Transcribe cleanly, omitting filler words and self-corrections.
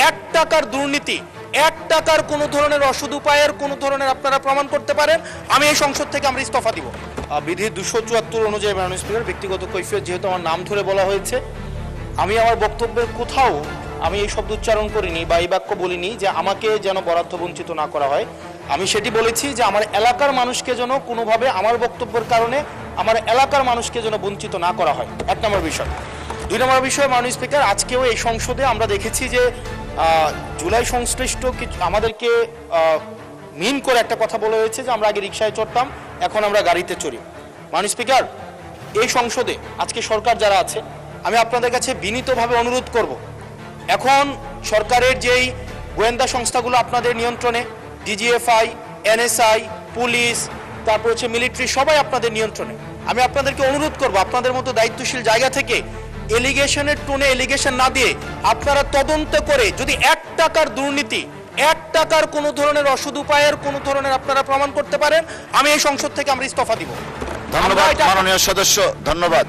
1 টাকার দুর্নীতি, 1 টাকার কোনো ধরনের অসৎ উপায়ের কোনো ধরনের আপনারা প্রমাণ করতে পারেন, আমি এই সংসদ থেকে আমরা ইস্তফা দিব। বিধি 274 অনুযায়ী মাননীয় স্পিকার, ব্যক্তিগত কৈফিয়ত যেহেতু আমার নাম ধরে বলা হয়েছে, আমি আমার বক্তব্যের কোথাও আমি এই শব্দ উচ্চারণ করিনি বা এই বাক্য বলিনি যে আমাকে যেন বরাদ্দ বঞ্চিত না করা হয়। আমি সেটি বলেছি যে আমার এলাকার মানুষকে যেন কোনোভাবে আমার বক্তব্যের কারণে আমার এলাকার মানুষকে যেন বঞ্চিত না করা হয়, 1 নম্বর বিষয়। 2 নম্বর বিষয়, মাননীয় স্পিকার, আজকেও এই সংসদে আমরা দেখেছি যে জুলাই সংশ্লিষ্ট আমাদেরকে মিন করে একটা কথা বলা হয়েছে যে আমরা আগে রিকশায় চড়তাম, এখন আমরা গাড়িতে চড়ি। মাননীয় স্পিকার, এই সংসদে আজকে সরকার যারা আছে, আমি আপনাদের কাছে বিনীতভাবে অনুরোধ করব, এখন সরকারের যেই গোয়েন্দা সংস্থাগুলো আপনাদের নিয়ন্ত্রণে, ডিজিএফআই, এনএসআই, পুলিশ, তারপর হচ্ছে মিলিটারি, সবাই আপনাদের নিয়ন্ত্রণে। আমি আপনাদেরকে অনুরোধ করব, আপনাদের মতো দায়িত্বশীল জায়গা থেকে এলিগেশনের টোনে এলিগেশন না দিয়ে আপনারা তদন্ত করে যদি 1 টাকার দুর্নীতি, 1 টাকার কোনো ধরনের অসৎ উপায়ের কোনো ধরনের আপনারা প্রমাণ করতে পারেন, আমি এই সংসদ থেকে আমরা ইস্তফা দিব। ধন্যবাদ মাননীয় সদস্য, ধন্যবাদ।